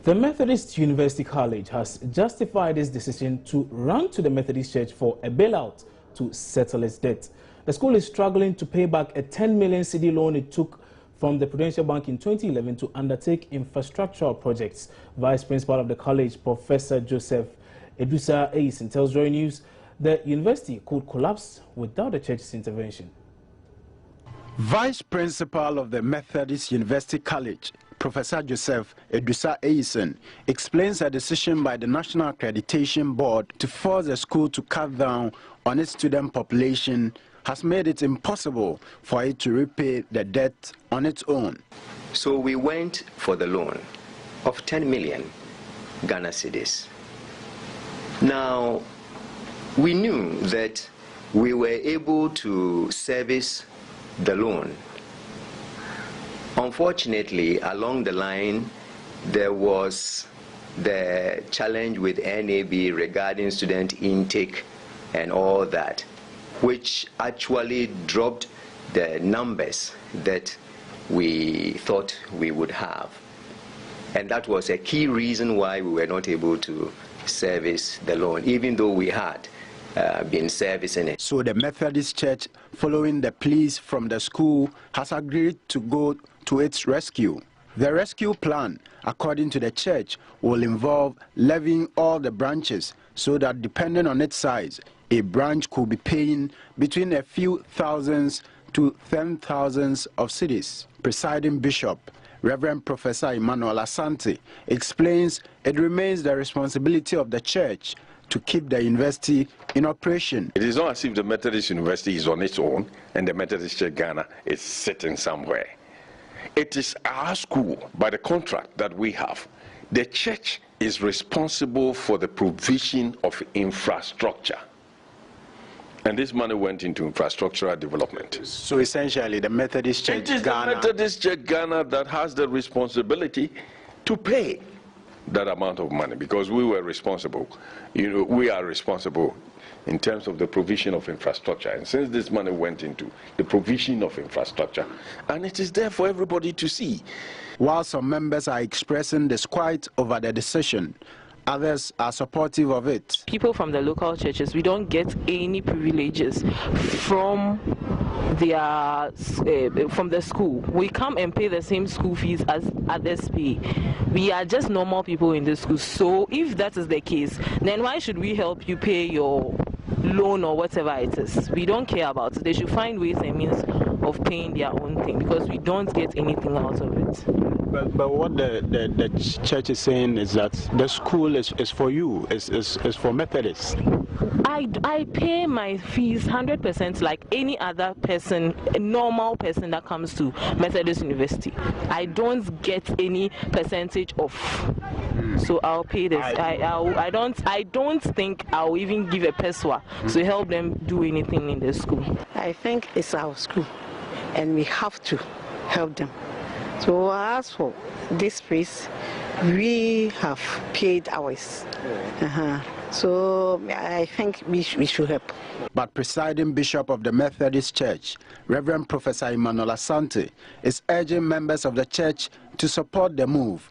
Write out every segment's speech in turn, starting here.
The Methodist University College has justified its decision to run to the Methodist Church for a bailout to settle its debt. The school is struggling to pay back a 10 million cedi loan it took from the Prudential Bank in 2011 to undertake infrastructural projects. Vice Principal of the college, Professor Joseph Edusa Eisen, tells Roy News the university could collapse without the church's intervention. Vice Principal of the Methodist University College, Professor Joseph Edusa Eisen, explains a decision by the National Accreditation Board to force the school to cut down on its student population has made it impossible for it to repay the debt on its own. So we went for the loan of 10 million Ghana cedis. Now, we knew that we were able to service the loan. Unfortunately, along the line, there was the challenge with NAB regarding student intake and all that, which actually dropped the numbers that we thought we would have. And that was a key reason why we were not able to service the loan, even though we had been servicing it. So the Methodist Church, following the pleas from the school, has agreed to go to its rescue. The rescue plan, according to the church, will involve levying all the branches so that, depending on its size, a branch could be paying between a few thousands to 10,000 of cedis. Presiding Bishop, Reverend Professor Emmanuel Asante, explains it remains the responsibility of the church to keep the university in operation. It is not as if the Methodist University is on its own and the Methodist Church Ghana is sitting somewhere. It is our school, by the contract that we have. The church is responsible for the provision of infrastructure. And this money went into infrastructural development. So essentially the Methodist Church Ghana... It is the Methodist Church Ghana that has the responsibility to pay that amount of money, because we were responsible. We are responsible in terms of the provision of infrastructure. And since this money went into the provision of infrastructure, and it is there for everybody to see. While some members are expressing disquiet over the decision, others are supportive of it. People from the local churches, we don't get any privileges from the school. We come and pay the same school fees as others pay. We are just normal people in the school. So if that is the case, then why should we help you pay your loan or whatever it is? We don't care about it. They should find ways and means of paying their own thing, because we don't get anything out of it. But what the church is saying is that the school is for you, is for Methodists. I pay my fees 100% like any other person, a normal person that comes to Methodist University. I don't get any percentage off, so I'll pay this. I don't think I'll even give a peswa to help them do anything in the school. I think it's our school, and we have to help them. So as for this place, we have paid ours. So I think we should help. But presiding Bishop of the Methodist Church, Reverend Professor Emmanuel Asante, is urging members of the church to support the move.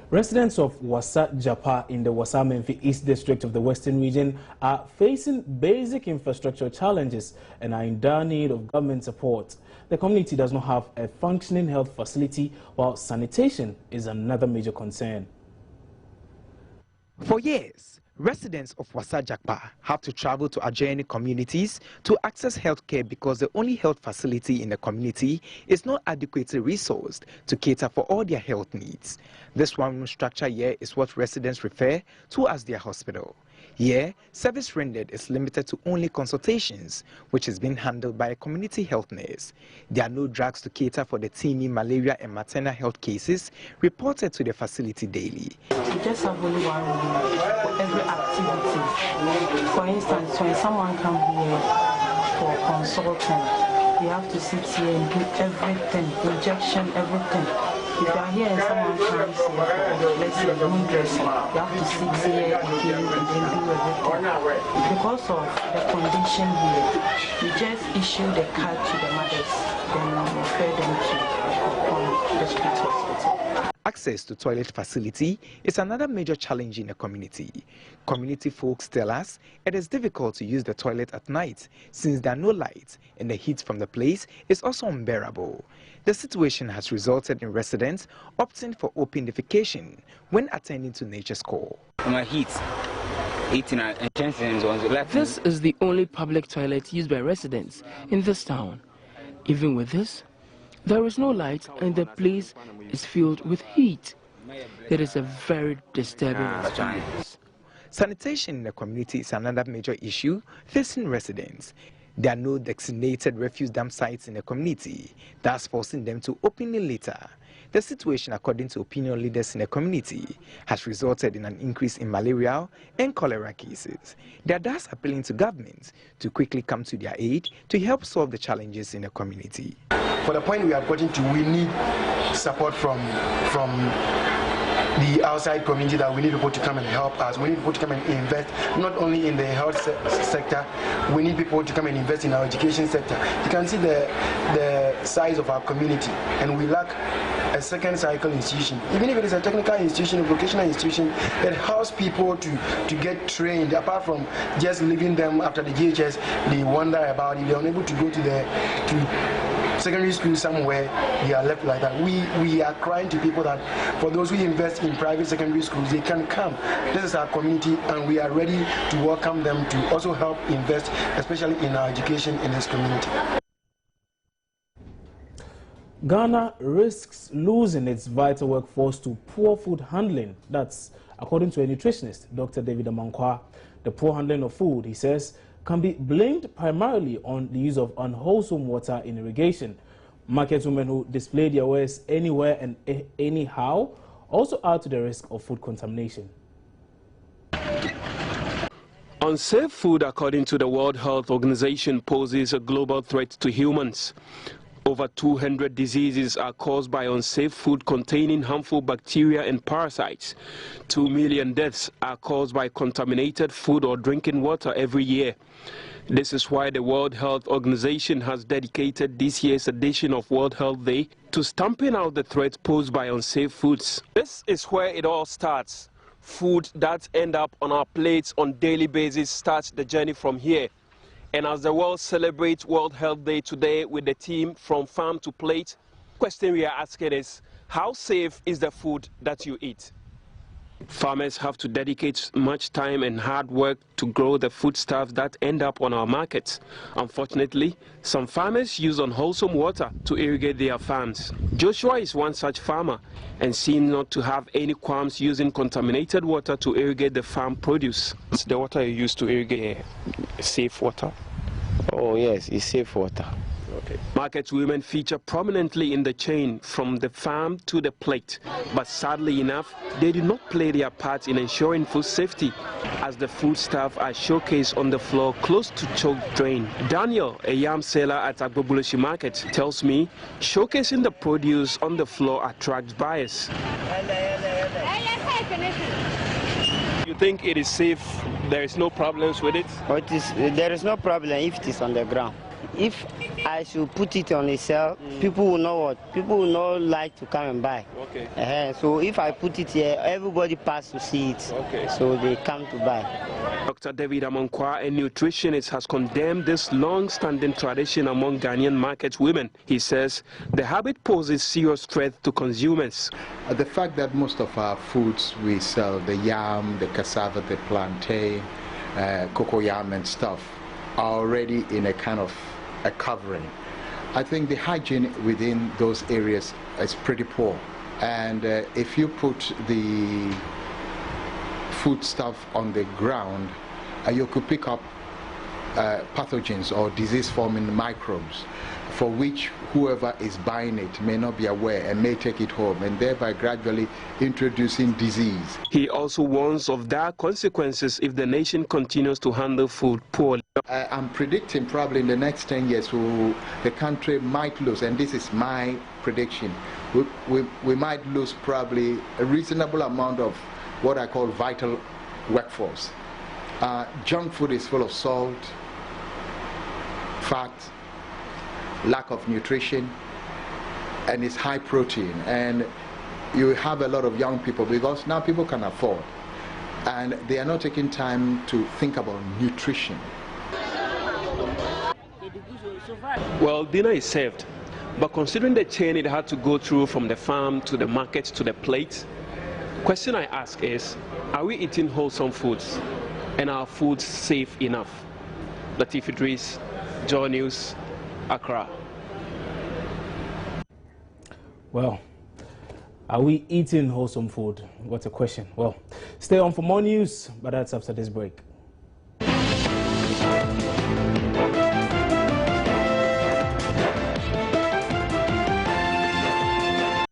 Residents of Wassa Japa in the Wassa-Menfi East District of the Western Region are facing basic infrastructure challenges and are in dire need of government support. The community does not have a functioning health facility, while sanitation is another major concern. For years, residents of Wassa Japa have to travel to adjoining communities to access healthcare because the only health facility in the community is not adequately resourced to cater for all their health needs. This one-room structure here is what residents refer to as their hospital. Here, service rendered is limited to only consultations, which is being handled by a community health nurse. There are no drugs to cater for the TB, malaria and maternal health cases reported to the facility daily. We just have only one room for every activity. For instance, when someone comes here for consulting, we have to sit here and do everything, injection, everything. If you are here and someone comes here for, let's say, wound dressing, you have to sit here and then do everything. Because of the condition here, we just issue the card to the mothers, then we refer them to the street hospital. Access to toilet facility is another major challenge in the community. Community folks tell us it is difficult to use the toilet at night since there are no lights and the heat from the place is also unbearable. The situation has resulted in residents opting for open defecation when attending to nature's call. This is the only public toilet used by residents in this town. Even with this, there is no light and the place is filled with heat. It is a very disturbing experience. Sanitation in the community is another major issue facing residents. There are no designated refuse dump sites in the community, thus forcing them to openly litter. The situation, according to opinion leaders in the community, has resulted in an increase in malaria and cholera cases. They are thus appealing to governments to quickly come to their aid to help solve the challenges in the community. For the point we are getting to, we need support from the outside community, that we need people to come and help us. We need people to come and invest, not only in the health sector, we need people to come and invest in our education sector. You can see the size of our community, and we lack a second cycle institution. Even if it is a technical institution, a vocational institution, it helps people to get trained. Apart from just leaving them after the GHS, they wonder about if they are unable to go to secondary school somewhere, they are left like that. We are crying to people that for those who invest in private secondary schools, they can come. This is our community, and we are ready to welcome them to also help invest, especially in our education in this community. Ghana risks losing its vital workforce to poor food handling. That's according to a nutritionist, Dr. David Amankwa. The poor handling of food, he says, can be blamed primarily on the use of unwholesome water in irrigation. Market women who display their wares anywhere and anyhow also add to the risk of food contamination. Unsafe food, according to the World Health Organization, poses a global threat to humans. Over 200 diseases are caused by unsafe food containing harmful bacteria and parasites. 2 million deaths are caused by contaminated food or drinking water every year. This is why the World Health Organization has dedicated this year's edition of World Health Day to stamping out the threat posed by unsafe foods. This is where it all starts. Food that end up on our plates on a daily basis starts the journey from here. And as the world celebrates World Health Day today with the theme From Farm to Plate, the question we are asking is, how safe is the food that you eat? Farmers have to dedicate much time and hard work to grow the foodstuffs that end up on our markets. Unfortunately, some farmers use unwholesome water to irrigate their farms. Joshua is one such farmer and seems not to have any qualms using contaminated water to irrigate the farm produce. It's the water you use to irrigate safe water? Oh yes, it's safe water. Okay. Market women feature prominently in the chain from the farm to the plate, but sadly enough, they do not play their part in ensuring food safety, as the foodstuffs are showcased on the floor close to choked drain. Daniel, a yam seller at Agboboloshi Market, tells me showcasing the produce on the floor attracts buyers. You think it is safe? There is no problems with it? There is no problem if it is on the ground. If I should put it on a sale, people will know what? People will not like to come and buy. Okay. So if I put it here, everybody passes to see it. Okay. So they come to buy. Dr. David Amankwa, a nutritionist, has condemned this long-standing tradition among Ghanaian market women. He says the habit poses serious threat to consumers. The fact that most of our foods we sell, the yam, the cassava, the plantain, cocoyam and stuff, are already in a kind of a covering. I think the hygiene within those areas is pretty poor, and if you put the food stuff on the ground, you could pick up pathogens or disease-forming microbes, for which whoever is buying it may not be aware and may take it home, and thereby gradually introducing disease. He also warns of dire consequences if the nation continues to handle food poorly. I'm predicting probably in the next 10 years the country might lose, and this is my prediction, we might lose probably a reasonable amount of what I call vital workforce. Junk food is full of salt, fat, lack of nutrition, and it's high protein, and you have a lot of young people, because now people can afford, and they are not taking time to think about nutrition. Well, dinner is served, but considering the chain it had to go through from the farm to the market to the plate, question I ask is, are we eating wholesome foods, and are foods safe enough? Latif Idris, Joy News, Accra. Well, are we eating wholesome food? What a question. Well, stay on for more news, but that's after this break.